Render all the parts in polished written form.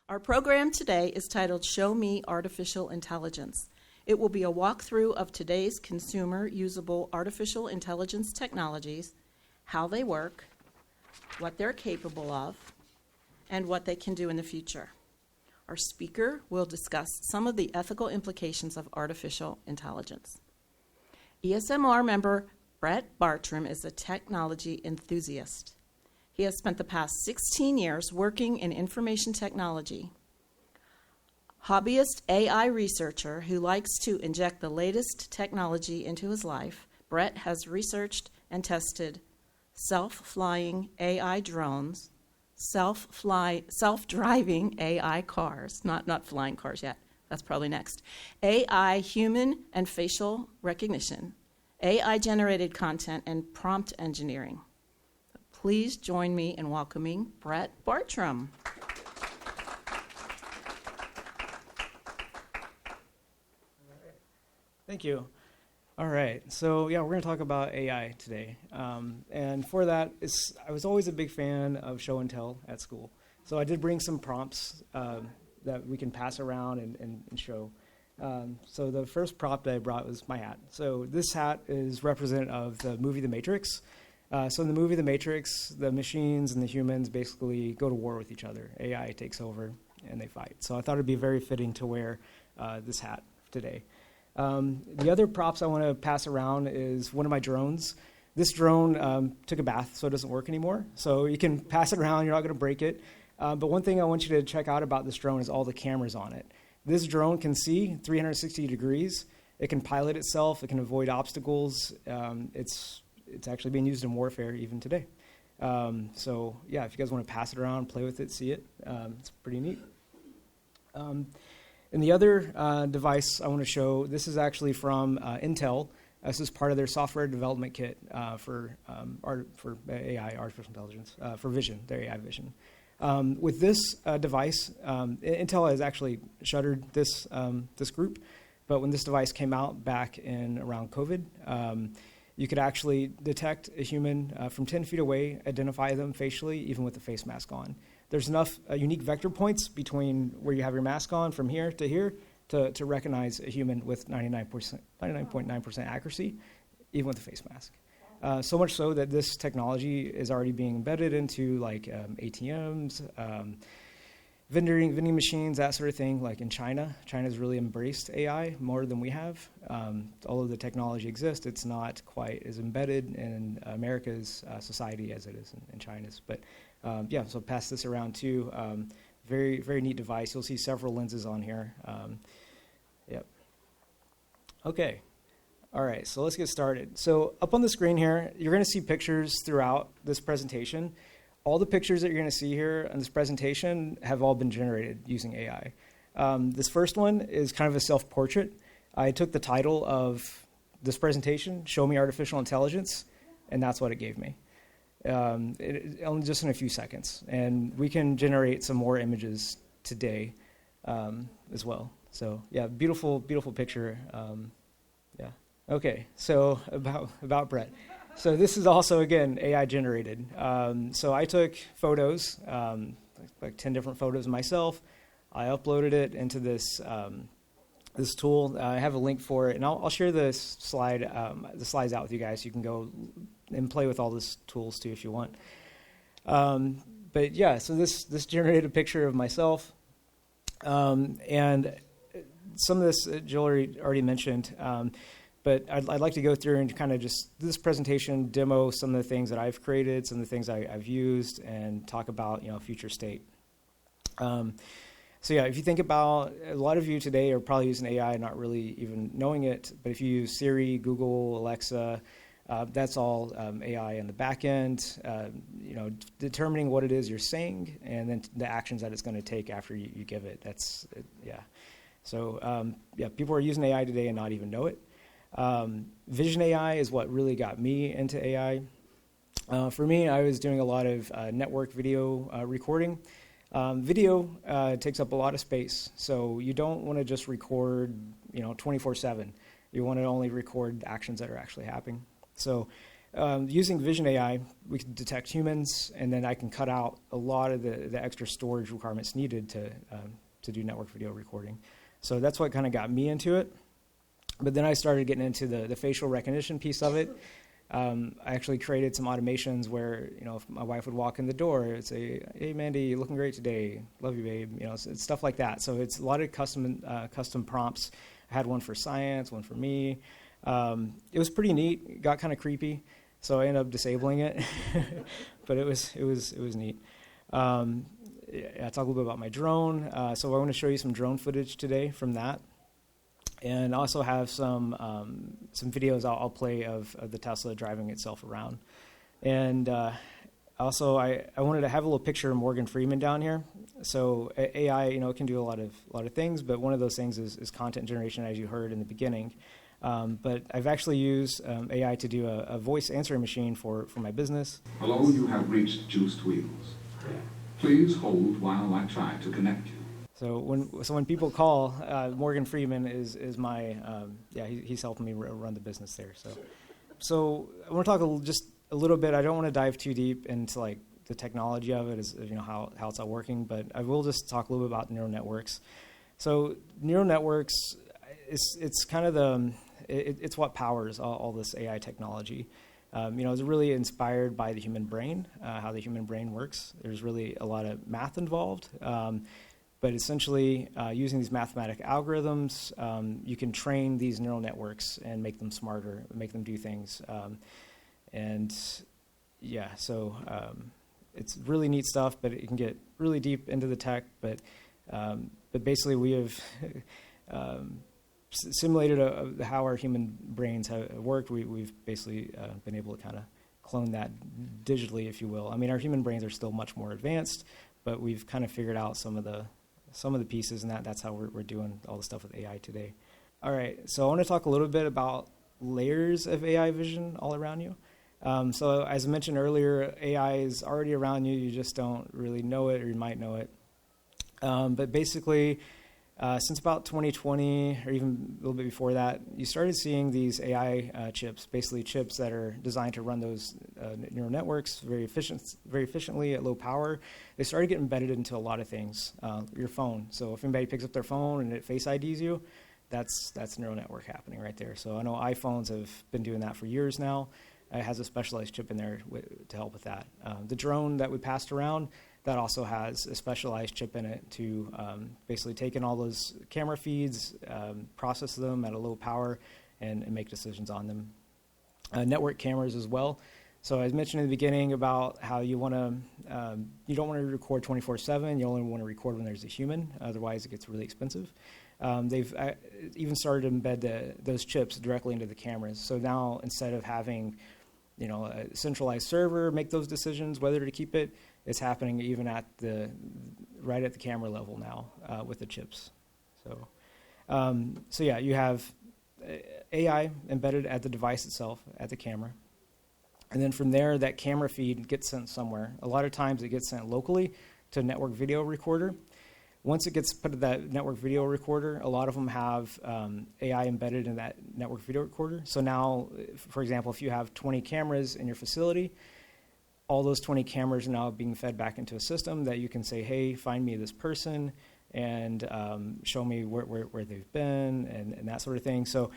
Our program today is titled Show Me Artificial Intelligence. It will be a walkthrough of today's consumer usable artificial intelligence technologies, how they work, what they're capable of, and what they can do in the future. Our speaker will discuss some of the ethical implications of artificial intelligence. ESMR member Brett Bartrum is a technology enthusiast. He has spent the past 16 years working in information technology. Hobbyist AI researcher who likes to inject the latest technology into his life, Brett has researched and tested self-flying AI drones, self-driving AI cars, not flying cars yet, that's probably next, AI human and facial recognition, AI-generated content, and prompt engineering. Please join me in welcoming Brett Bartrum. Thank you. All right, so yeah, we're going to talk about AI today. And for that, I was always a big fan of show and tell at school. So I did bring some prompts that we can pass around and show. So the first prompt that I brought was my hat. So this hat is representative of the movie The Matrix. So in the movie The Matrix, the machines and the humans basically go to war with each other. AI takes over and they fight. So I thought it'd be very fitting to wear this hat today. The other props I want to pass around is one of my drones. This drone took a bath, so it doesn't work anymore. So you can pass it around, you're not going to break it. But one thing I want you to check out about this drone is all the cameras on it. This drone can see 360 degrees. It can pilot itself. It can avoid obstacles. It's actually being used in warfare even today. So yeah, if you guys want to pass it around, play with it, see it, it's pretty neat. And the other device I want to show, this is actually from Intel. This is part of their software development kit for AI, artificial intelligence, for vision, their AI vision. With this device, Intel has actually shuttered this group, but when this device came out back in around COVID, you could actually detect a human from 10 feet away, identify them facially, even with the face mask on. There's enough unique vector points between where you have your mask on from here to here to recognize a human with 99.9% accuracy, even with the face mask. So much so that this technology is already being embedded into like ATMs, vending machines, that sort of thing. Like in China, China's really embraced AI more than we have. Although the technology exists, it's not quite as embedded in America's society as it is in China's. But yeah, so pass this around too. Very, very neat device. You'll see several lenses on here. Yep. Okay. All right, so let's get started. So up on the screen here, you're going to see pictures throughout this presentation. All the pictures that you're going to see here in this presentation have all been generated using AI. This first one is kind of a self-portrait. I took the title of this presentation, Show Me Artificial Intelligence, and that's what it gave me. Only just in a few seconds. And we can generate some more images today as well. So yeah, beautiful, beautiful picture. Yeah. Okay, so about Brett. So this is also, again, AI generated. So I took photos, like 10 different photos myself. I uploaded it into this this tool. I have a link for it, and I'll share the slides out with you guys. So you can go and play with all these tools too if you want. But yeah, so this generated a picture of myself, and some of this Jill already mentioned. But I'd like to go through and kind of just this presentation demo some of the things that I've created, some of the things I've used, and talk about future state. So yeah, if you think about, a lot of you today are probably using AI, not really even knowing it. But if you use Siri, Google, Alexa, that's all AI on the back end. Determining what it is you're saying, and then the actions that it's going to take after you give it. Yeah. So yeah, people are using AI today and not even know it. Vision AI is what really got me into AI. For me, I was doing a lot of network video recording. Video takes up a lot of space, so you don't want to just record 24/7. You want to only record actions that are actually happening. So using Vision AI, we can detect humans, and then I can cut out a lot of the extra storage requirements needed to do network video recording. So that's what kind of got me into it. But then I started getting into the facial recognition piece of it. I actually created some automations where, if my wife would walk in the door, it'd say, "Hey, Mandy, you're looking great today. Love you, babe." It's stuff like that. So it's a lot of custom prompts. I had one for science, one for me. It was pretty neat. It got kind of creepy, so I ended up disabling it. But it was neat. I talk a little bit about my drone. So I want to show you some drone footage today from that. And also have some videos I'll play of the Tesla driving itself around. And also, I wanted to have a little picture of Morgan Freeman down here. So AI, it can do a lot of things, but one of those things is content generation, as you heard in the beginning. But I've actually used AI to do a voice answering machine for my business. Hello, you have reached Juiced Wheels. Please hold while I try to connect you. So when people call, Morgan Freeman is my he's helping me run the business there. So I want to talk just a little bit. I don't want to dive too deep into like the technology of it, how it's all working, but I will just talk a little bit about neural networks. So neural networks, it's kind of it's what powers all this AI technology. It's really inspired by the human brain, how the human brain works. There's really a lot of math involved. But essentially, using these mathematic algorithms, you can train these neural networks and make them smarter, make them do things. So it's really neat stuff, but it can get really deep into the tech. But basically, we have simulated how our human brains have worked. We've basically been able to kind of clone that digitally, if you will. I mean, our human brains are still much more advanced, but we've kind of figured out some of the pieces, and that's how we're doing all the stuff with AI today. All right, so I want to talk a little bit about layers of AI vision all around you. So as I mentioned earlier, AI is already around you. You just don't really know it, or you might know it. But basically, since about 2020, or even a little bit before that, you started seeing these AI chips, basically chips that are designed to run those neural networks very efficiently at low power. They started getting embedded into a lot of things. Your phone. So if anybody picks up their phone and it Face IDs you, that's neural network happening right there. So I know iPhones have been doing that for years now. It has a specialized chip in there to help with that. The drone that we passed around, that also has a specialized chip in it to basically take in all those camera feeds, process them at a low power, and make decisions on them. Network cameras as well. So I mentioned in the beginning about how you don't want to record 24/7. You only want to record when there's a human. Otherwise, it gets really expensive. They've even started to embed those chips directly into the cameras. So now instead of having a centralized server make those decisions whether to keep it, it's happening even right at the camera level now with the chips. So you have AI embedded at the device itself, at the camera. And then from there, that camera feed gets sent somewhere. A lot of times it gets sent locally to a network video recorder. Once it gets put to that network video recorder, a lot of them have AI embedded in that network video recorder. So now, for example, if you have 20 cameras in your facility, all those 20 cameras are now being fed back into a system that you can say, hey, find me this person and show me where they've been and that sort of thing. So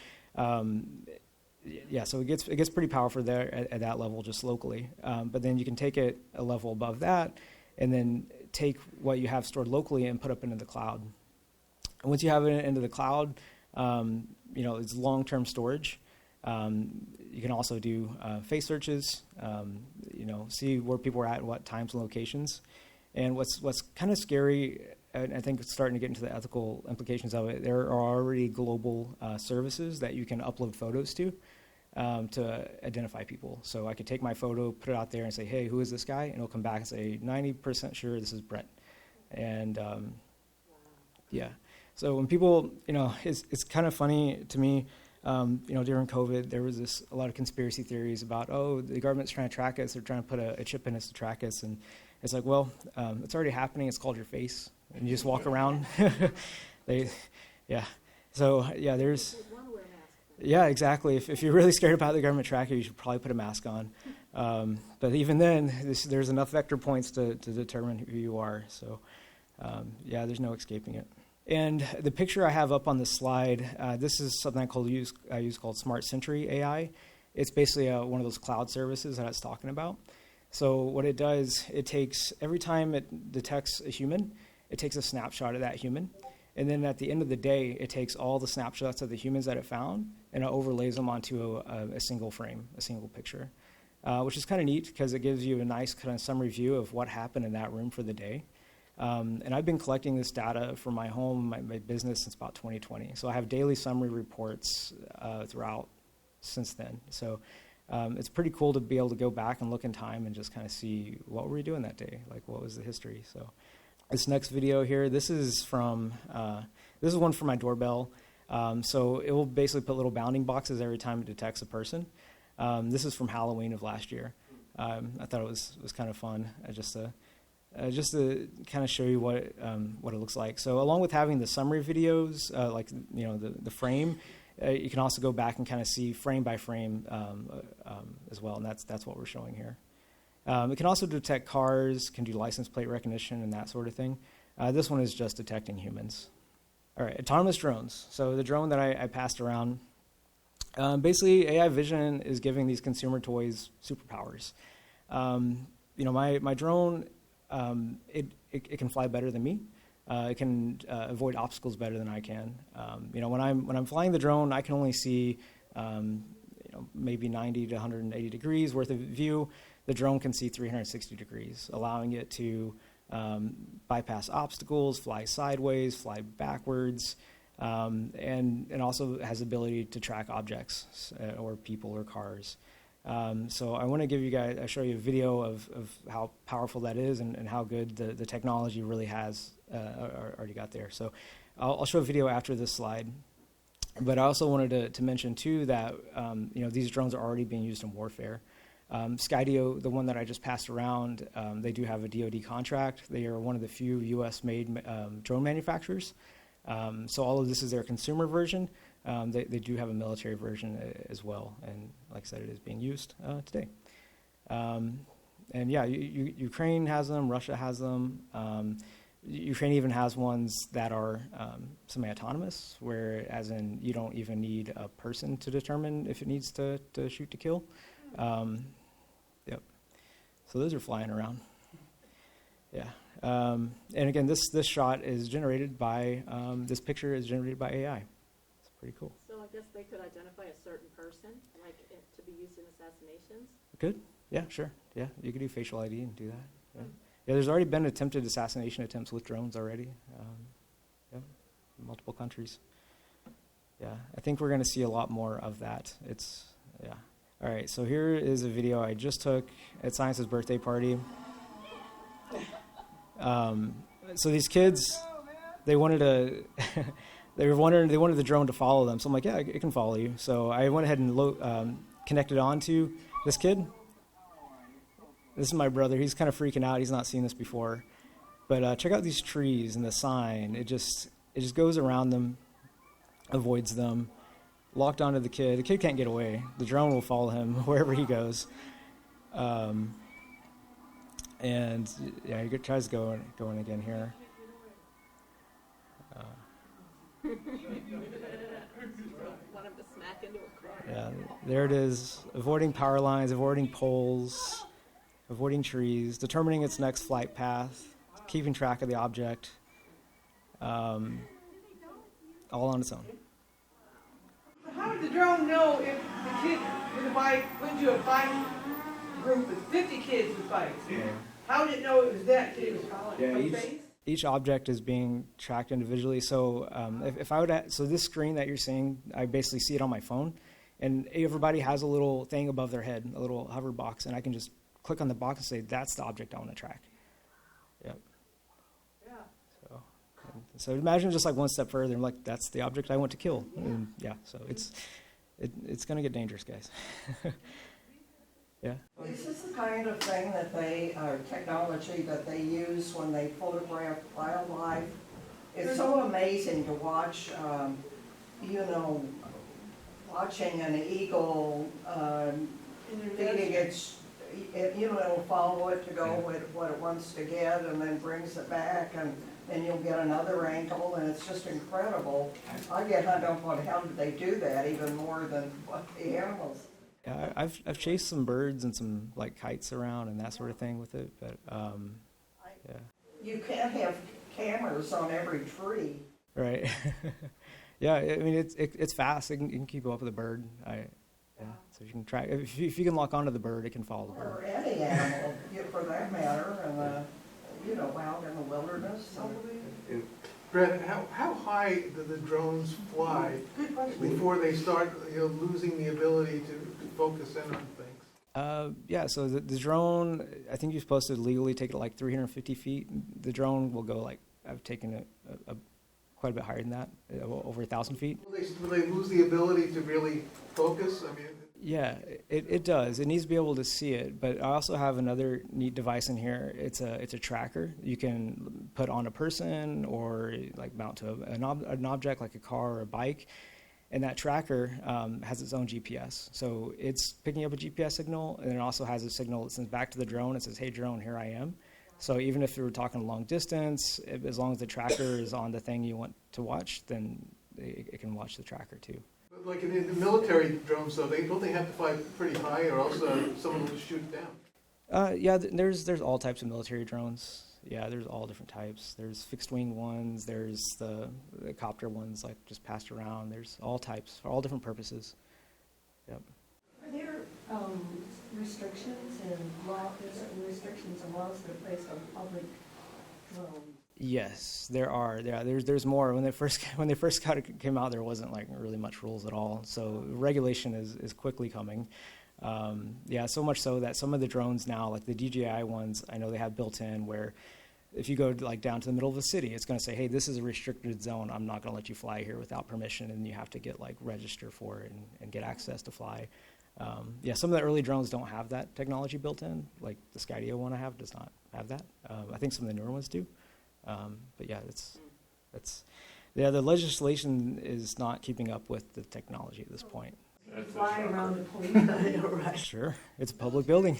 so it gets pretty powerful there at that level just locally. But then you can take it a level above that and then take what you have stored locally and put up into the cloud. And once you have it into the cloud, it's long-term storage. You can also do face searches, see where people are at what times and locations. And what's kind of scary, and I think it's starting to get into the ethical implications of it, there are already global services that you can upload photos to identify people. So I could take my photo, put it out there and say, hey, who is this guy? And it'll come back and say, 90% sure this is Brett. And so when people, it's kind of funny to me, during COVID, there was a lot of conspiracy theories about, the government's trying to track us. They're trying to put a chip in us to track us. And it's like, well, it's already happening. It's called your face. And you just walk around. So, there's... Yeah, exactly. If you're really scared about the government tracking, you should probably put a mask on. But even then, there's enough vector points to determine who you are. So, yeah, there's no escaping it. And the picture I have up on the slide, this is something I use called Smart Sentry AI. It's basically one of those cloud services that I was talking about. So what it does, it takes, every time it detects a human, it takes a snapshot of that human. And then at the end of the day, it takes all the snapshots of the humans that it found and it overlays them onto a single frame, a single picture, which is kind of neat because it gives you a nice kind of summary view of what happened in that room for the day. And I've been collecting this data for my home, my business since about 2020. So I have daily summary reports throughout since then. So it's pretty cool to be able to go back and look in time and just kind of see what were we doing that day, like what was the history. So this next video here, this is one for my doorbell. So it will basically put little bounding boxes every time it detects a person. This is from Halloween of last year. I thought it was kind of fun, just to kind of show you what it looks like. So along with having the summary videos, like the frame, you can also go back and kind of see frame by frame as well, and that's what we're showing here. It can also detect cars, can do license plate recognition and that sort of thing. This one is just detecting humans. All right, autonomous drones. So the drone that I passed around, basically AI vision is giving these consumer toys superpowers. My drone, it can fly better than me. It can avoid obstacles better than I can. When I'm flying the drone, I can only see maybe 90 to 180 degrees worth of view. The drone can see 360 degrees, allowing it to bypass obstacles, fly sideways, fly backwards, and also has the ability to track objects or people or cars. So I want to show you a video of how powerful that is and how good the technology really has already got there. So I'll show a video after this slide. But I also wanted to mention too that these drones are already being used in warfare. Skydio, the one that I just passed around, they do have a DoD contract. They are one of the few U.S.-made drone manufacturers. So all of this is their consumer version. They do have a military version as well, and like I said, it is being used today. And yeah, Ukraine has them, Russia has them. Ukraine even has ones that are semi-autonomous, where as in you don't even need a person to determine if it needs to shoot to kill. Yep. So those are flying around. Yeah. And again, this shot is generated by, this picture is generated by AI. It's pretty cool. So I guess they could identify a certain person, like to be used in assassinations? Good. Yeah, sure. Yeah, you could do facial ID and do that. Yeah. Yeah, there's already been attempted assassination attempts with drones already. In multiple countries. Yeah, I think we're going to see a lot more of that. Yeah. All right, so here is a video I just took at Science's birthday party. So these kids, they wanted the drone to follow them. So I'm like, yeah, it can follow you. So I went ahead and connected onto this kid. This is my brother. He's kind of freaking out. He's not seen this before. But check out these trees and the sign. It just goes around them, avoids them, locked onto the kid. The kid can't get away. The drone will follow him wherever he goes. And yeah, he tries going again here. Want him to smack into a car. Yeah, there it is. Avoiding power lines, avoiding poles, avoiding trees, determining its next flight path, keeping track of the object, all on its own. How did the drone know if the kid with the bike went to a bike group with 50 kids with bikes? Yeah. How did it know it was that kid? Each object is being tracked individually. So if I would, so this screen that you're seeing, I basically see it on my phone, and everybody has a little thing above their head, a little hover box, and I can just click on the box and say, that's the object I want to track. Yep. Yeah. So imagine just like one step further, and like, that's the object I want to kill. And yeah, so it's going to get dangerous, guys. Yeah. Is this the kind of thing that technology that they use when they photograph wildlife? It's so amazing to watch, watching an eagle feeding its, it'll follow it to go with what it wants to get and then brings it back, and then you'll get another ankle, and it's just incredible. I get hung up on how did they do that even more than what the animals. Yeah, I've chased some birds and some like kites around and that sort of thing with it, but yeah. You can't have cameras on every tree. Right. Yeah, I mean it's fast. You can keep up with a bird. Yeah. So you can track if you can lock onto the bird, it can follow the bird. Or any animal, for that matter, and out in the wilderness. Brett, how high do the drones fly before they start losing the ability to focus in on things? Yeah, so the drone, I think you're supposed to legally take it like 350 feet. The drone will go like, I've taken it quite a bit higher than that, over 1,000 feet. Will they lose the ability to really focus? I mean, yeah, it does. It needs to be able to see it, but I also have another neat device in here. It's a tracker you can put on a person or like mount to an object like a car or a bike. And that tracker has its own GPS. So it's picking up a GPS signal, and it also has a signal that sends back to the drone. It says, hey, drone, here I am. So even if you were talking long distance, as long as the tracker is on the thing you want to watch, then it can watch the tracker too. but like in the military drones, though, don't they have to fly pretty high, or else someone will shoot it down? Yeah, there's all types of military drones. Yeah, there's all different types. There's fixed wing ones. There's the copter ones, like just passed around. There's all types for all different purposes. Yep. Are there restrictions certain restrictions and laws that are placed on public drones? Yes, there are. Yeah, there's more. When they first came out, there wasn't like really much rules at all. So regulation is quickly coming. Yeah, so much so that some of the drones now, like the DJI ones, I know they have built in where if you go like down to the middle of the city, it's going to say, hey, this is a restricted zone. I'm not going to let you fly here without permission, and you have to get like register for it and get access to fly. Yeah, some of the early drones don't have that technology built in. Like the Skydio one I have does not have that. I think some of the newer ones do. But yeah, the legislation is not keeping up with the technology at this point. Fly around the police. Right. Sure, it's a public building.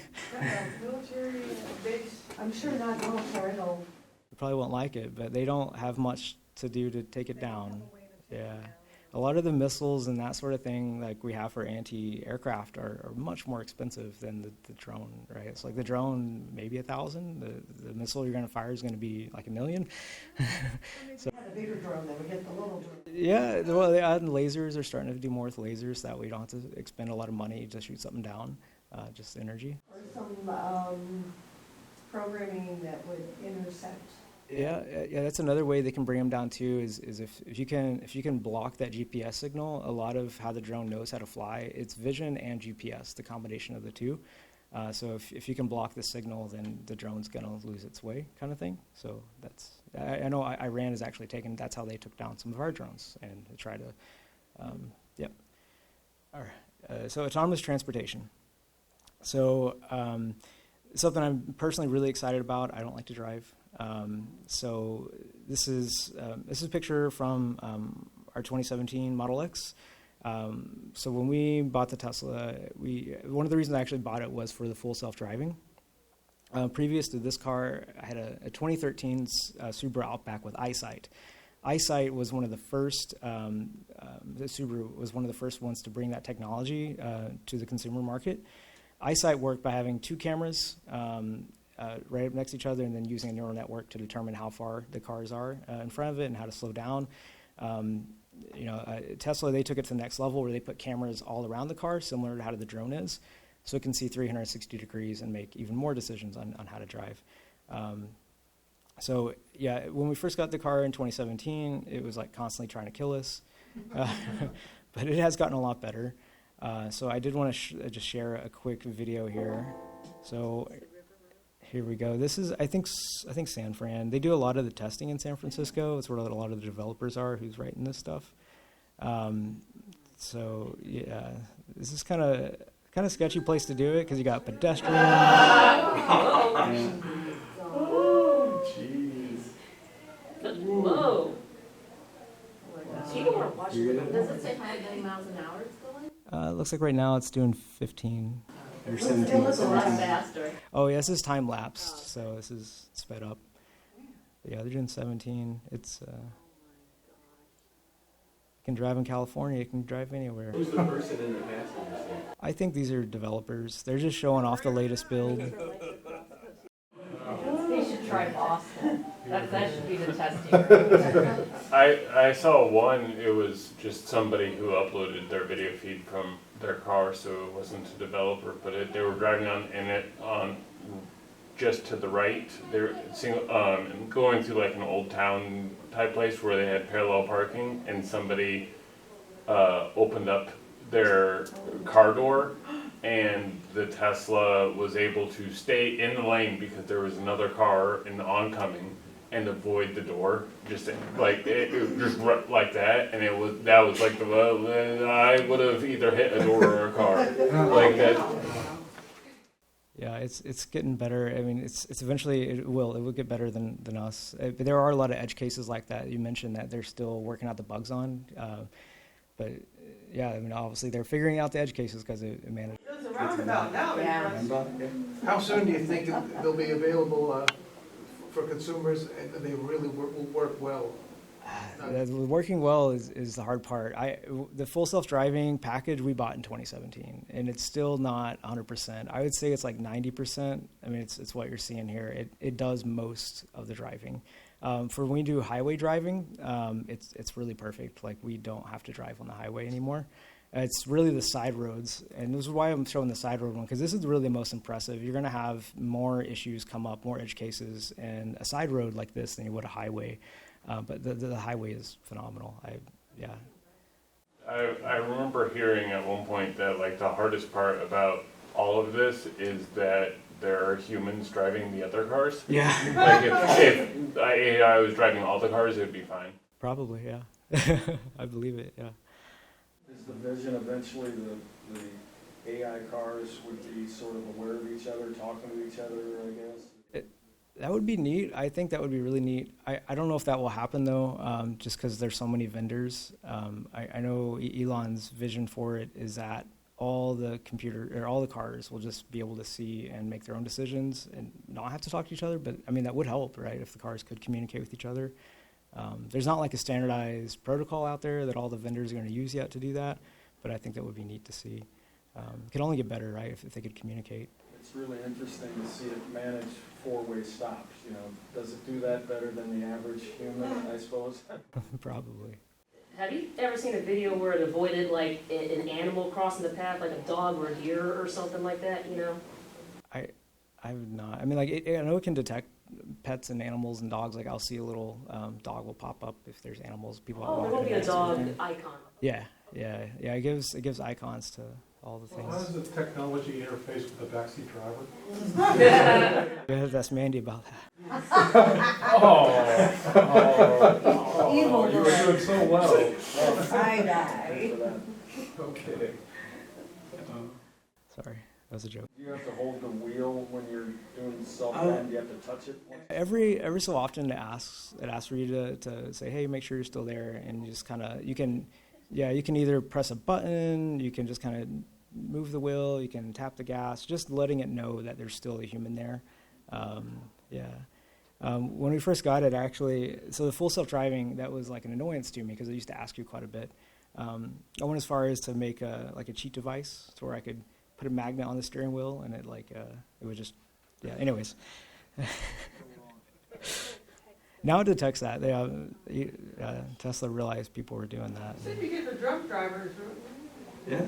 Military base. I'm sure not military, no. You probably won't like it, but they don't have much to do to take it down. Yeah. A lot of the missiles and that sort of thing like we have for anti-aircraft are much more expensive than the drone, right? It's like the drone, maybe 1,000. The missile you're going to fire is going to be like 1 million. So had a bigger drone than we get the little drone. Yeah, well, they add lasers. They're starting to do more with lasers. That way you don't have to expend a lot of money to shoot something down, just energy. Or some programming that would intercept. Yeah, that's another way they can bring them down too. Is if you can block that GPS signal, a lot of how the drone knows how to fly, it's vision and GPS, the combination of the two. So if you can block the signal, then the drone's gonna lose its way, kind of thing. So I know Iran has actually taken. That's how they took down some of our drones and to try to, yep. All right. So autonomous transportation. So something I'm personally really excited about. I don't like to drive. So this is a picture from our 2017 Model X. So when we bought the Tesla, one of the reasons I actually bought it was for the full self-driving. Previous to this car, I had a 2013 Subaru Outback with EyeSight. EyeSight was one of the first. The Subaru was one of the first ones to bring that technology to the consumer market. EyeSight worked by having two cameras right up next to each other, and then using a neural network to determine how far the cars are in front of it and how to slow down. Tesla, they took it to the next level where they put cameras all around the car, similar to how the drone is, so it can see 360 degrees and make even more decisions on how to drive. So yeah, when we first got the car in 2017, it was like constantly trying to kill us, but it has gotten a lot better. So I did want to just share a quick video here. So here we go. This is, I think San Fran. They do a lot of the testing in San Francisco. It's where a lot of the developers are who's writing this stuff. So yeah, this is kind of sketchy place to do it because you got pedestrians. Oh, jeez. Whoa. People are watching. You're gonna- Does it say how many miles an hour it's going? It looks like right now it's doing 15 or It 17. looks a lot faster. Oh, yeah, this is time lapsed, so this is sped up. But yeah, they're doing 17. It's you can drive in California, you can drive anywhere. Who's the person in the passenger seat? I think these are developers. They're just showing off the latest build. They should try Boston. That should be the testing ground. I saw one, it was just somebody who uploaded their video feed from their car, so it wasn't a developer, but they were driving on just to the right. They were going through like an old town type place where they had parallel parking, and somebody opened up their car door, and the Tesla was able to stay in the lane because there was another car in the oncoming and avoid the door, just like like that, and that was like I would have either hit a door or a car like that. Yeah, it's getting better. I mean, it's eventually it will get better than us. But there are a lot of edge cases like that. You mentioned that they're still working out the bugs on, but yeah, I mean, obviously they're figuring out the edge cases because it managed. There's a roundabout now. Yeah. How soon do you think they'll be available for consumers and they really will work well? Working well is the hard part. The full self-driving package we bought in 2017, and it's still not 100%. I would say it's like 90%. I mean, it's what you're seeing here. It does most of the driving. For when we do highway driving, it's really perfect. Like, we don't have to drive on the highway anymore. It's really the side roads, and this is why I'm showing the side road one, because this is really the most impressive. You're going to have more issues come up, more edge cases, in a side road like this than you would a highway. But the highway is phenomenal. I remember hearing at one point that like the hardest part about all of this is that there are humans driving the other cars. Yeah. Like if AI was driving all the cars, it would be fine. Probably, yeah. I believe it, yeah. Is the vision eventually the AI cars would be sort of aware of each other, talking to each other, I guess? That would be neat. I think that would be really neat. I don't know if that will happen, though, just because there's so many vendors. I know Elon's vision for it is that all the cars will just be able to see and make their own decisions and not have to talk to each other. But, I mean, that would help, right, if the cars could communicate with each other. There's not like a standardized protocol out there that all the vendors are going to use yet to do that, but I think that would be neat to see. It could only get better, right, if they could communicate. It's really interesting to see it manage four-way stops. You know, does it do that better than the average human, I suppose? Probably. Have you ever seen a video where it avoided like an animal crossing the path, like a dog or a deer or something like that, you know? I've not. I mean, like, I know it can detect pets and animals and dogs. Like, I'll see a little dog will pop up if there's animals. People. Oh, there will be a dog icon. Yeah. It gives icons to all the things. How does the technology interface with the backseat driver? You have to ask Mandy about that. Oh, you were doing so well. I die. Okay. Sorry, that was a joke. Do you have to hold the wheel when you're doing self-driving? Do you have to touch it? Every so often it asks for you to say, hey, make sure you're still there, and you just kind of you can either press a button, you can just kind of move the wheel, you can tap the gas, just letting it know that there's still a human there. When we first got it, actually, so the full self-driving, that was like an annoyance to me because it used to ask you quite a bit. I went as far as to make a cheat device to where I could put a magnet on the steering wheel and it would just, anyways. Now it detects that. Tesla realized people were doing that. Said you get the drunk drivers. Yeah.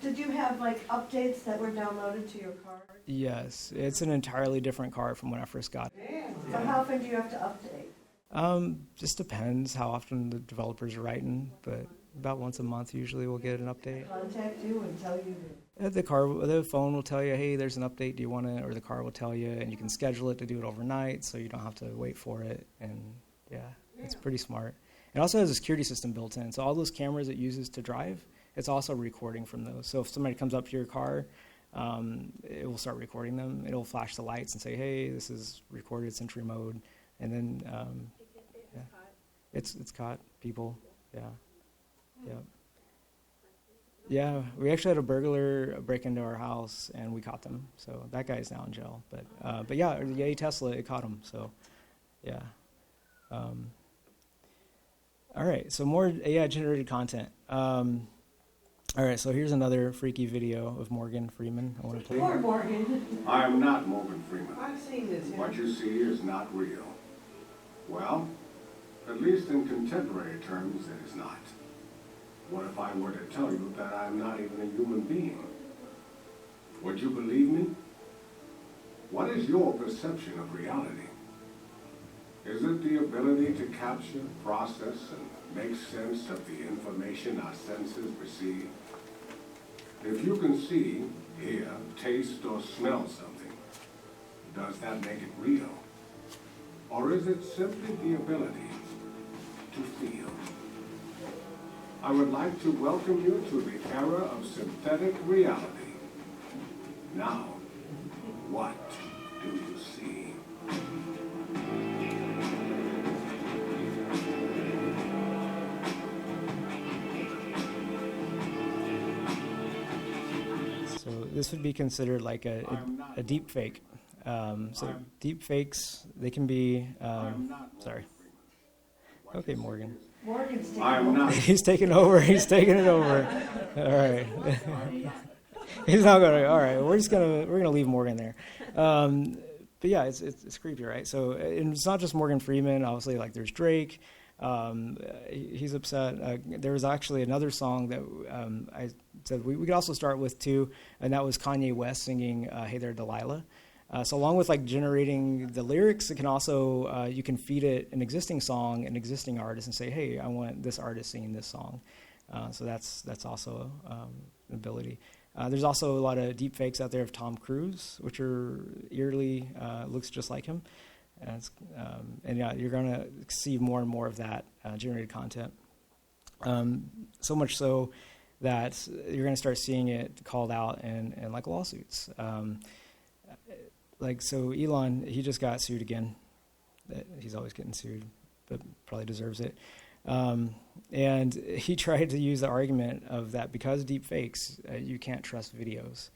Did you have like updates that were downloaded to your car? Yes, it's an entirely different car from when I first got it. So how often do you have to update? Just depends how often the developers are writing, but about once a month usually we'll get an update. Contact you and tell you. The phone will tell you, hey, there's an update, do you want it? Or the car will tell you, and you can schedule it to do it overnight, so you don't have to wait for it. And it's pretty smart. It also has a security system built in, so all those cameras it uses to drive, it's also recording from those. So if somebody comes up to your car, it will start recording them. It'll flash the lights and say, hey, this is recorded, it's entry mode. And then, it's caught people, yeah. Yeah, we actually had a burglar break into our house, and we caught them. So that guy's now in jail. But yeah, yay Tesla, it caught him. So yeah. All right, so more AI generated content. All right, so here's another freaky video of Morgan Freeman. I want to play. Poor Morgan. I am not Morgan Freeman. I've seen this, yeah. What you see is not real. Well, at least in contemporary terms, it is not. What if I were to tell you that I am not even a human being? Would you believe me? What is your perception of reality? Is it the ability to capture, process, and make sense of the information our senses receive? If you can see, hear, taste, or smell something, does that make it real? Or is it simply the ability to feel? I would like to welcome you to the era of synthetic reality. Now, what do you see? So this would be considered like a deep fake. So deep fakes, they can be, sorry. Okay, Morgan. Morgan's taking I am over. not. He's taking over. He's taking it over. All right. He's not gonna. All right. We're gonna leave Morgan there. But yeah, it's creepy, right? So and it's not just Morgan Freeman. Obviously, like there's Drake. He's upset. There was actually another song that I said we could also start with too, and that was Kanye West singing "Hey There, Delilah." So along with like generating the lyrics, it can also you can feed it an existing song, an existing artist, and say, "Hey, I want this artist singing this song." So that's also an ability. There's also a lot of deep fakes out there of Tom Cruise, which are eerily looks just like him, and yeah, you're gonna see more and more of that generated content. So much so that you're gonna start seeing it called out in like lawsuits. Like, so Elon, he just got sued again. He's always getting sued, but probably deserves it. And he tried to use the argument of that because deep fakes, you can't trust videos.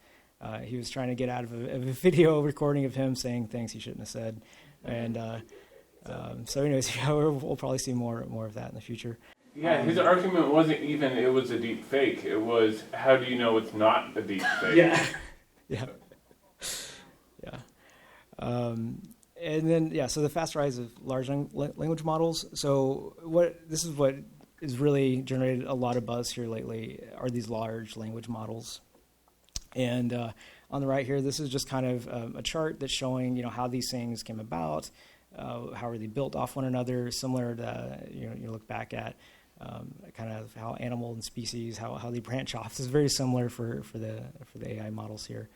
He was trying to get out of a video recording of him saying things he shouldn't have said. And so anyways, yeah, we'll probably see more of that in the future. Yeah, his argument wasn't even it was a deep fake. It was, how do you know it's not a deep fake? Yeah. Yeah. And then, yeah, so the fast rise of large language models. So this is what is really generated a lot of buzz here lately are these large language models. And on the right here, this is just kind of a chart that's showing, how these things came about, how are they built off one another, similar to, you look back at kind of how animal and species, how they branch off. This is very similar for the AI models here.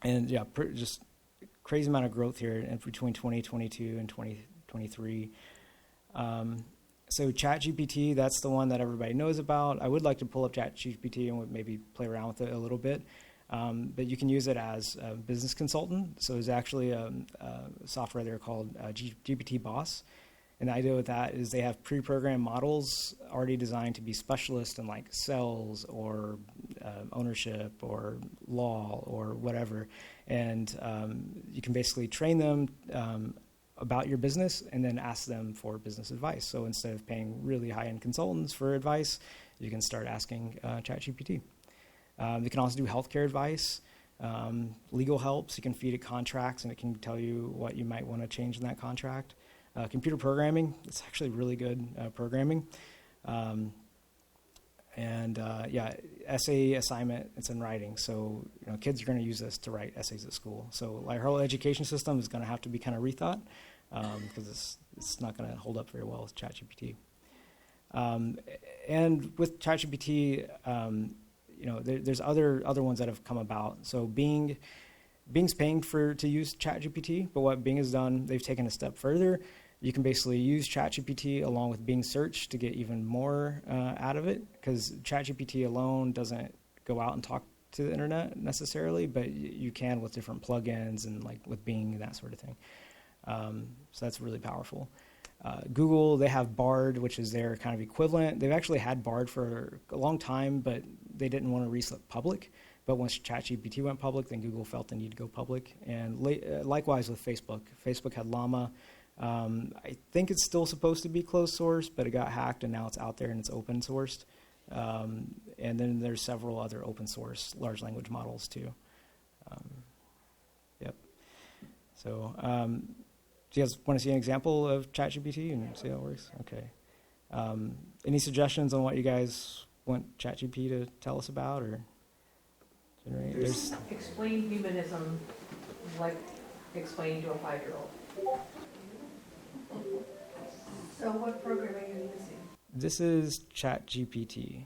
And yeah, just crazy amount of growth here between 2022 and 2023. So ChatGPT, that's the one that everybody knows about. I would like to pull up ChatGPT and maybe play around with it a little bit. But you can use it as a business consultant. So there's actually a software there called GPT Boss. And the idea with that is they have pre-programmed models already designed to be specialists in like sales or ownership or law or whatever. And you can basically train them about your business and then ask them for business advice. So instead of paying really high-end consultants for advice, you can start asking ChatGPT. They can also do healthcare advice, legal help. So you can feed it contracts and it can tell you what you might want to change in that contract. Computer programming, it's actually really good programming. Yeah, essay assignment, it's in writing. So kids are going to use this to write essays at school. So like our whole education system is going to have to be kind of rethought because it's not going to hold up very well with ChatGPT. And with ChatGPT, there's other ones that have come about. So Bing's paying to use ChatGPT, but what Bing has done, they've taken a step further. You can basically use ChatGPT along with Bing Search to get even more out of it, because ChatGPT alone doesn't go out and talk to the internet necessarily, but you can with different plugins and like with Bing and that sort of thing. So that's really powerful. Google, they have Bard, which is their kind of equivalent. They've actually had Bard for a long time, but they didn't want to release it public. But once ChatGPT went public, then Google felt the need to go public. And likewise with Facebook. Facebook had Llama. I think it's still supposed to be closed source, but it got hacked, and now it's out there and it's open sourced. And then there's several other open source large language models too. Yep. So do you guys want to see an example of ChatGPT and see how it works? Okay. Any suggestions on what you guys want ChatGPT to tell us about or generate? There's Explain humanism like explaining to a 5-year-old. So what program are you using? This is ChatGPT.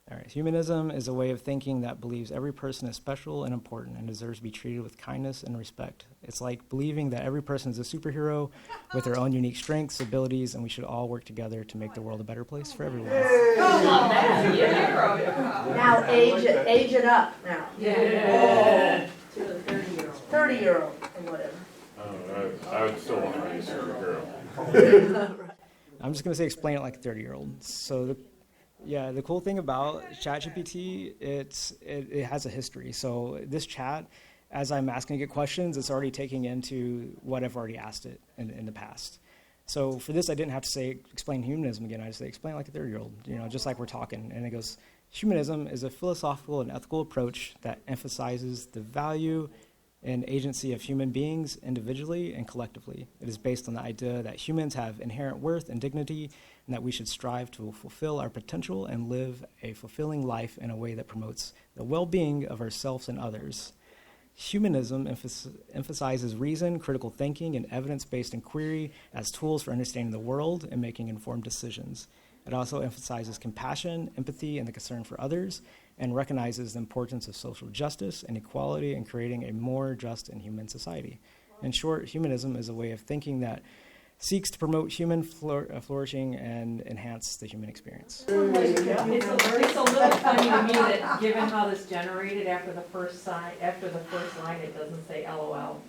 All right. Humanism is a way of thinking that believes every person is special and important and deserves to be treated with kindness and respect. It's like believing that every person is a superhero with their own unique strengths, abilities, and we should all work together to make the world a better place for everyone. Now age it up now. Yeah. To the 30-year-old. 30-year-old or whatever. I would still want to be a superhero. I'm just going to say explain it like a 30-year-old. So the cool thing about ChatGPT, it has a history. So this chat, as I'm asking it questions, it's already taking into what I've already asked it in the past. So for this, I didn't have to say explain humanism again. I just say explain it like a 30-year-old, just like we're talking. And it goes, humanism is a philosophical and ethical approach that emphasizes the value and agency of human beings individually and collectively. It is based on the idea that humans have inherent worth and dignity, and that we should strive to fulfill our potential and live a fulfilling life in a way that promotes the well-being of ourselves and others. Humanism emphasizes reason, critical thinking, and evidence-based inquiry as tools for understanding the world and making informed decisions. It also emphasizes compassion, empathy, and the concern for others, and recognizes the importance of social justice and equality in creating a more just and human society. In short, humanism is a way of thinking that seeks to promote human flourishing and enhance the human experience. It's a little funny to me that given how this generated after the first line, it doesn't say LOL.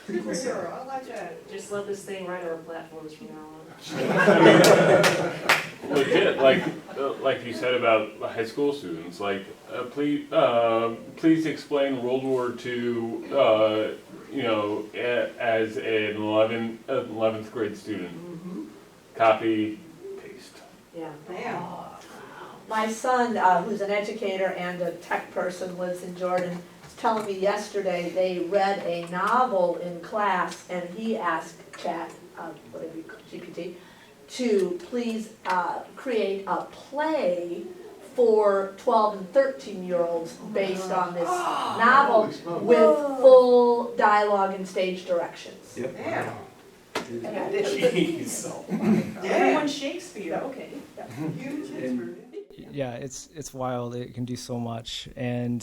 Superhero, I like that. Just let this thing ride our platforms from now on. Legit, like you said about high school students, please explain World War II, as an 11th grade student. Mm-hmm. Copy, paste. Yeah. Damn. My son, who's an educator and a tech person, lives in Jordan, was telling me yesterday they read a novel in class, and he asked GPT, to please create a play for 12 and 13-year-olds based on this novel with full dialogue and stage directions. Yep. Damn. Jeez. Everyone's Shakespeare, okay. Huge history. Yeah, it's wild. It can do so much, and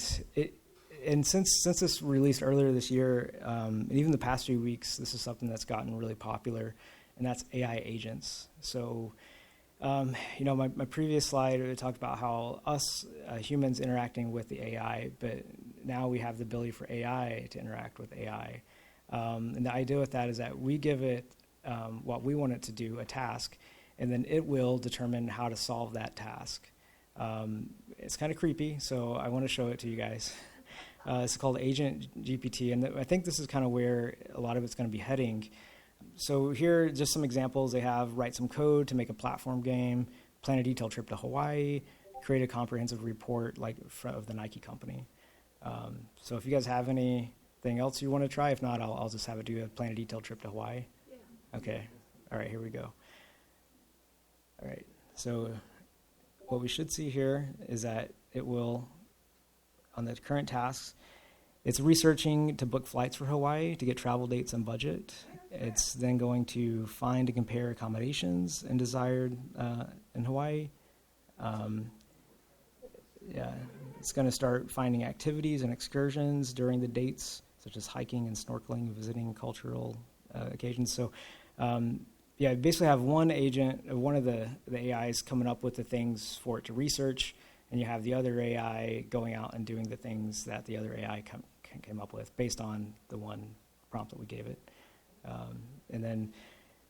since this released earlier this year, and even the past few weeks, this is something that's gotten really popular, and that's AI agents. So, my previous slide it talked about how us humans interacting with the AI, but now we have the ability for AI to interact with AI. And the idea with that is that we give it what we want it to do, a task, and then it will determine how to solve that task. It's kind of creepy, so I want to show it to you guys. It's called Agent GPT, and I think this is kind of where a lot of it's going to be heading. So here, just some examples. They have write some code to make a platform game, plan a detailed trip to Hawaii, create a comprehensive report of the Nike company. So if you guys have anything else you want to try, if not, I'll just have it do a plan a detailed trip to Hawaii. Yeah. Okay. All right, here we go. All right. So what we should see here is that it will, on the current tasks, it's researching to book flights for Hawaii to get travel dates and budget. It's then going to find and compare accommodations and desired in Hawaii. It's going to start finding activities and excursions during the dates, such as hiking and snorkeling, visiting cultural occasions. So, basically have one agent, one of the AIs coming up with the things for it to research, and you have the other AI going out and doing the things that the other AI came up with based on the one prompt that we gave it. And then,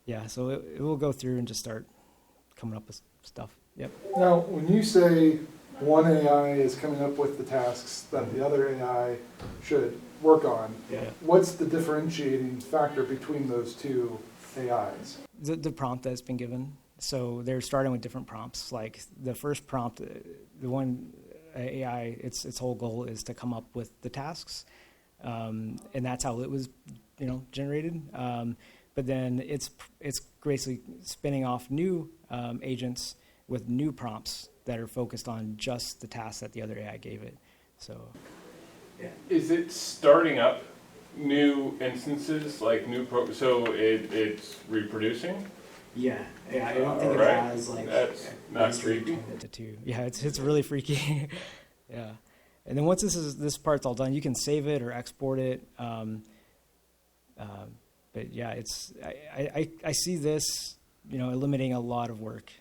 yeah, so it will go through and just start coming up with stuff. Yep. Now, when you say one AI is coming up with the tasks that the other AI should work on, Yeah. what's the differentiating factor between those two AIs? The prompt that's been given. So they're starting with different prompts. Like the first prompt, the one AI, its whole goal is to come up with the tasks, and that's how it was, generated. But then it's basically spinning off new agents with new prompts that are focused on just the tasks that the other AI gave it. So, yeah. Is it starting up new instances, like so it's reproducing? Yeah, I don't think Right. it has like. That's not creepy. Into two. Yeah, it's really freaky. Yeah, and then once this part's all done, you can save it or export it. But yeah, I see this, eliminating a lot of work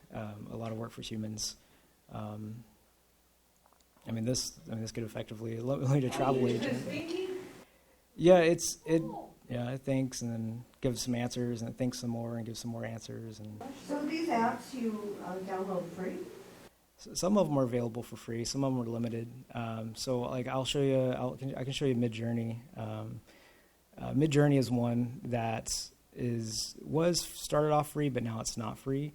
for humans. This could effectively eliminate a travel agent. Yeah, it thinks and then gives some answers, and it thinks some more and gives some more answers. And So these apps you download free? some of them are available for free. Some of them are limited. So like I'll show you. I can show you Midjourney. Midjourney is one that was started off free, but now it's not free,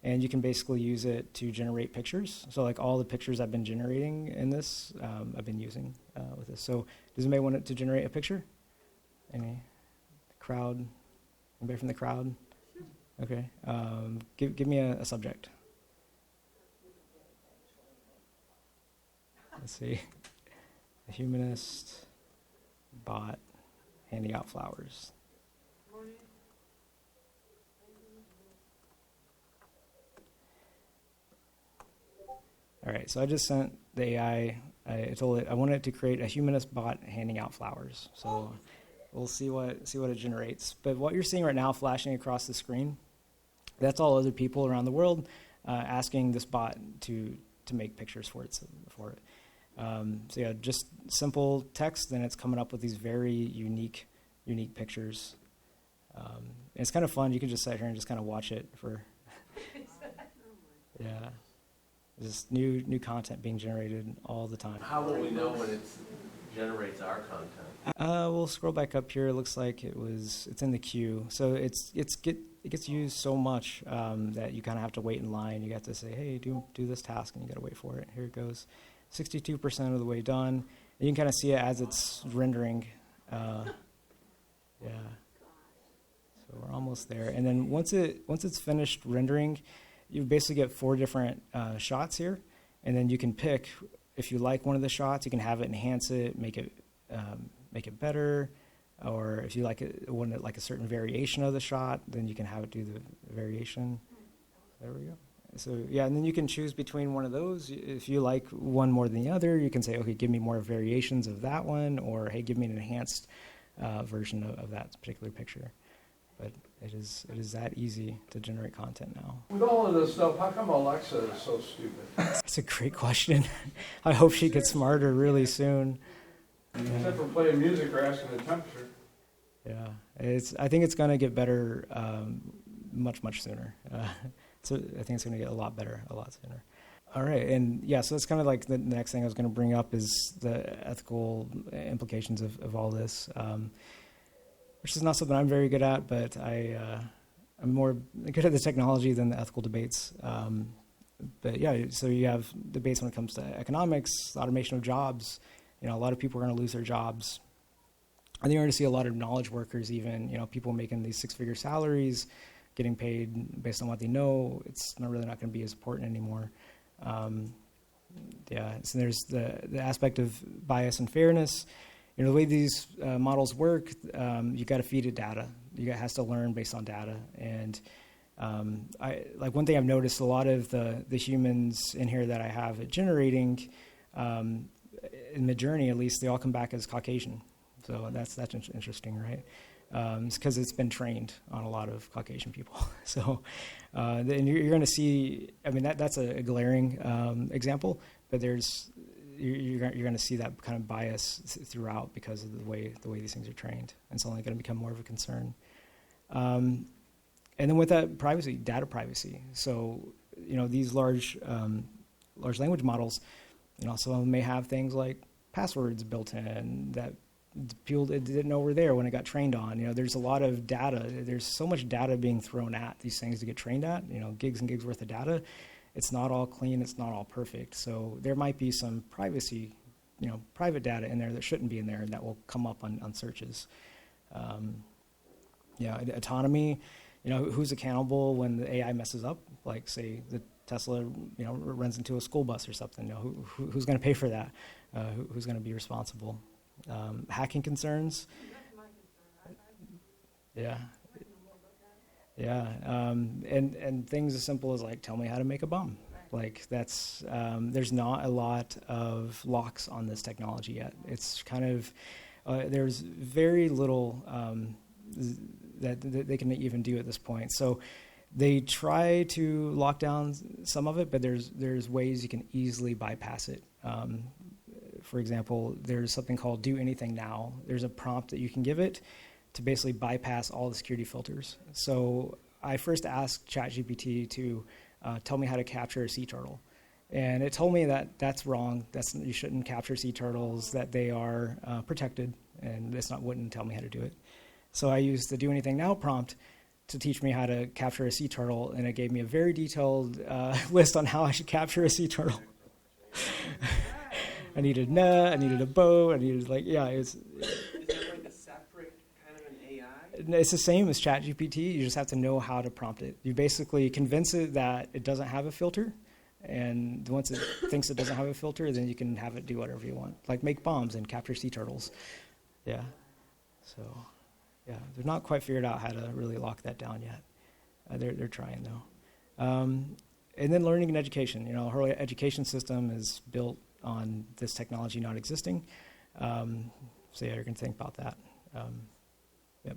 and you can basically use it to generate pictures. So like all the pictures I've been generating in this, I've been using with this. So does anybody want it to generate a picture? Any crowd? Anybody from the crowd? Okay. Give me a subject. Let's see. A humanist bot handing out flowers. All right, so I just sent the AI, I told it I wanted it to create a humanist bot handing out flowers. So we'll see what it generates. But what you're seeing right now flashing across the screen, that's all other people around the world asking this bot to make pictures for it. So yeah, just simple text, then it's coming up with these very unique pictures. And it's kind of fun. You can just sit here and just kind of watch it for, yeah. There's new content being generated all the time. How will we know when it generates our content? We'll scroll back up here. It looks like it's in the queue. So it gets used so much that you kind of have to wait in line. You got to say, hey, do this task, and you got to wait for it. Here it goes, 62% of the way done. And you can kind of see it as it's rendering. Yeah. So we're almost there. And then once it's finished rendering, you basically get 4 different shots here, and then you can pick if you like one of the shots. You can have it enhance it, make it better, or if you like a certain variation of the shot, then you can have it do the variation. There we go. So yeah, and then you can choose between one of those. If you like one more than the other, you can say, okay, give me more variations of that one, or hey, give me an enhanced version of that particular picture. But it is that easy to generate content now. With all of this stuff, how come Alexa is so stupid? That's a great question. I hope she gets smarter really soon. Except for playing music or asking the temperature. Yeah, I think it's going to get better much sooner. So I think it's going to get a lot better a lot sooner. All right, and yeah, so that's kind of like the next thing I was going to bring up is the ethical implications of all this. Which is not something I'm very good at, but I'm more good at the technology than the ethical debates. But yeah, so you have debates when it comes to economics, automation of jobs. A lot of people are going to lose their jobs. I think you're going to see a lot of knowledge workers, even people making these 6-figure salaries, getting paid based on what they know. It's not going to be as important anymore. Yeah, so there's the aspect of bias and fairness. The way these models work, you got to feed it data. It has to learn based on data. And one thing I've noticed, a lot of the humans in here that I have it generating, in Midjourney at least, they all come back as Caucasian. So that's interesting, right? It's because it's been trained on a lot of Caucasian people. So then you're going to see. That's a glaring example, but there's you're going to see that kind of bias throughout because of the way these things are trained. And it's only going to become more of a concern. And then with that privacy, data privacy. So, these large language models, some of them may have things like passwords built in that people didn't know were there when it got trained on. There's a lot of data. There's so much data being thrown at these things to get trained at, gigs and gigs worth of data. It's not all clean, it's not all perfect. So there might be some privacy, private data in there that shouldn't be in there and that will come up on searches. Autonomy, who's accountable when the AI messes up? Like, say, the Tesla, runs into a school bus or something. Who's going to pay for that? Who's going to be responsible? Hacking concerns. Yeah. Yeah. And things as simple as, like, tell me how to make a bomb. Like, that's, there's not a lot of locks on this technology yet. It's kind of, there's very little that they can even do at this point. So they try to lock down some of it, but there's ways you can easily bypass it. For example, there's something called Do Anything Now. There's a prompt that you can give it to basically bypass all the security filters. So I first asked ChatGPT to tell me how to capture a sea turtle. And it told me that that's wrong. You shouldn't capture sea turtles, that they are protected, and wouldn't tell me how to do it. So I used the Do Anything Now prompt to teach me how to capture a sea turtle, and it gave me a very detailed list on how I should capture a sea turtle. I needed a net, I needed a bow, I needed, Is that like a separate kind of an AI? It's the same as ChatGPT. You just have to know how to prompt it. You basically convince it that it doesn't have a filter, and once it thinks it doesn't have a filter, then you can have it do whatever you want, like make bombs and capture sea turtles. Yeah. So, yeah, they're not quite figured out how to really lock that down yet. They're trying though. And then learning and education. Our whole education system is built on this technology not existing. So yeah, you can think about that. Yep.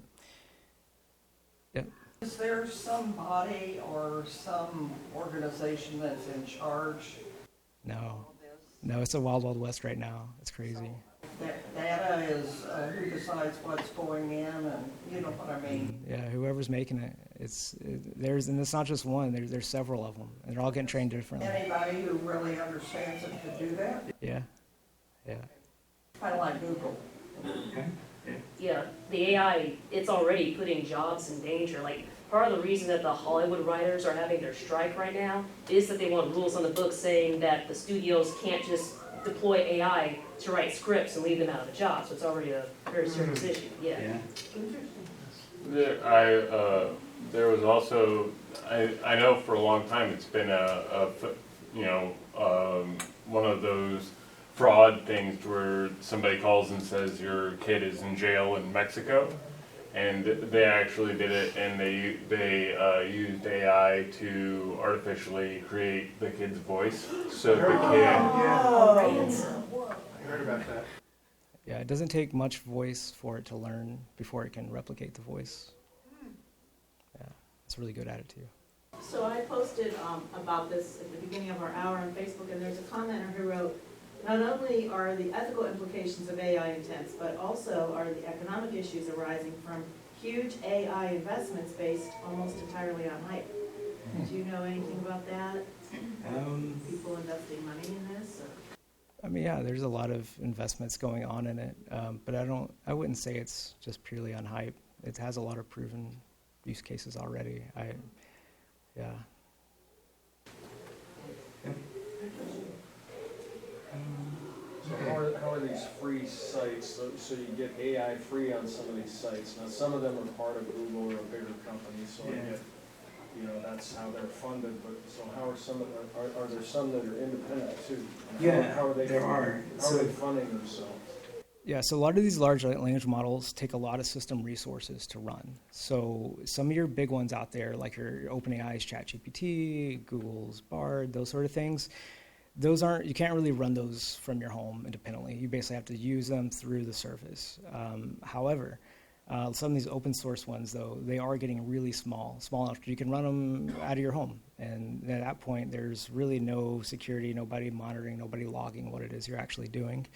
Yep. Is there some body or some organization that's in charge? No, it's a wild, wild west right now. It's crazy. That data is who decides what's going in, and you know what I mean. Yeah, whoever's making it, and it's not just one. There's several of them, and they're all getting trained differently. Anybody who really understands it could do that. Yeah. Kind of like Google. Okay. Yeah, the AI, it's already putting jobs in danger. Like, part of the reason that the Hollywood writers are having their strike right now is that they want rules on the books saying that the studios can't just deploy AI to write scripts and leave them out of a job. So it's already a very serious issue. Yeah. There was also, I know for a long time it's been one of those fraud things where somebody calls and says your kid is in jail in Mexico, and they actually did it, and they used AI to artificially create the kid's voice, so the kid. I heard about that. Yeah, it doesn't take much voice for it to learn before it can replicate the voice. Yeah, it's really good at it too. So I posted about this at the beginning of our hour on Facebook, and there's a commenter who wrote, not only are the ethical implications of AI intense, but also are the economic issues arising from huge AI investments based almost entirely on hype. Do you know anything about that? People investing money in this? Or? I mean, yeah, there's a lot of investments going on in it, but I wouldn't say it's just purely on hype. It has a lot of proven use cases already. Yeah. So how are these free sites, so you get AI free on some of these sites? Now, some of them are part of Google or a bigger company, so I get, that's how they're funded, but so how are some of them, are there some that are independent too? And how are they funding themselves? Yeah, so a lot of these large language models take a lot of system resources to run. So some of your big ones out there, like your OpenAI's ChatGPT, Google's Bard, those sort of things, you can't really run those from your home independently. You basically have to use them through the service. However, Some of these open source ones, though, they are getting really small enough you can run them out of your home. And at that point, there's really no security, nobody monitoring, nobody logging what it is you're actually doing.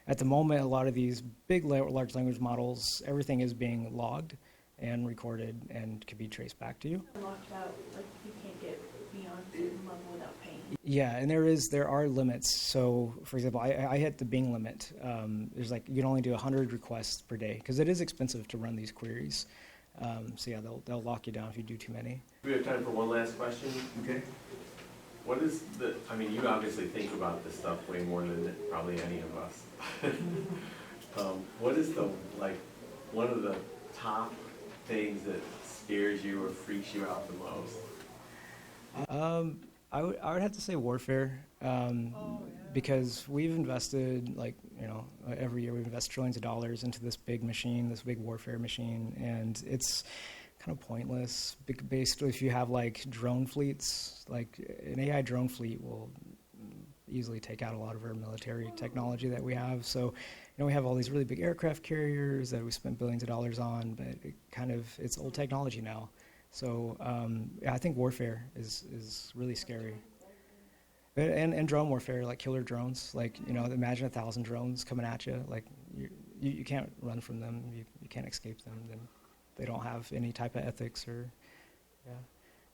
At the moment, a lot of these big large language models, everything is being logged and recorded and can be traced back to you. Locked out, like you can't get beyond a certain level without paying. Yeah, and there are limits. So, for example, I hit the Bing limit. There's like, you can only do 100 requests per day, because it is expensive to run these queries. So yeah, they'll lock you down if you do too many. We have time for one last question. Okay. What is I mean, you obviously think about this stuff way more than probably any of us. What is one of the top things that scares you or freaks you out the most? I would have to say warfare, because we've invested, every year we invest trillions of dollars into this big machine, this big warfare machine, and it's kind of pointless. Basically, if you have drone fleets, an AI drone fleet will easily take out a lot of our military technology that we have. So, we have all these really big aircraft carriers that we spent billions of dollars on, but it's old technology now. So I think warfare is really scary. And drone warfare, like killer drones, imagine 1,000 drones coming at you. You can't run from them, you can't escape them. Then they don't have any type of ethics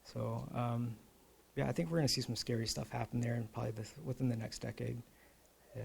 So I think we're going to see some scary stuff happen there, and probably within the next decade. Yeah.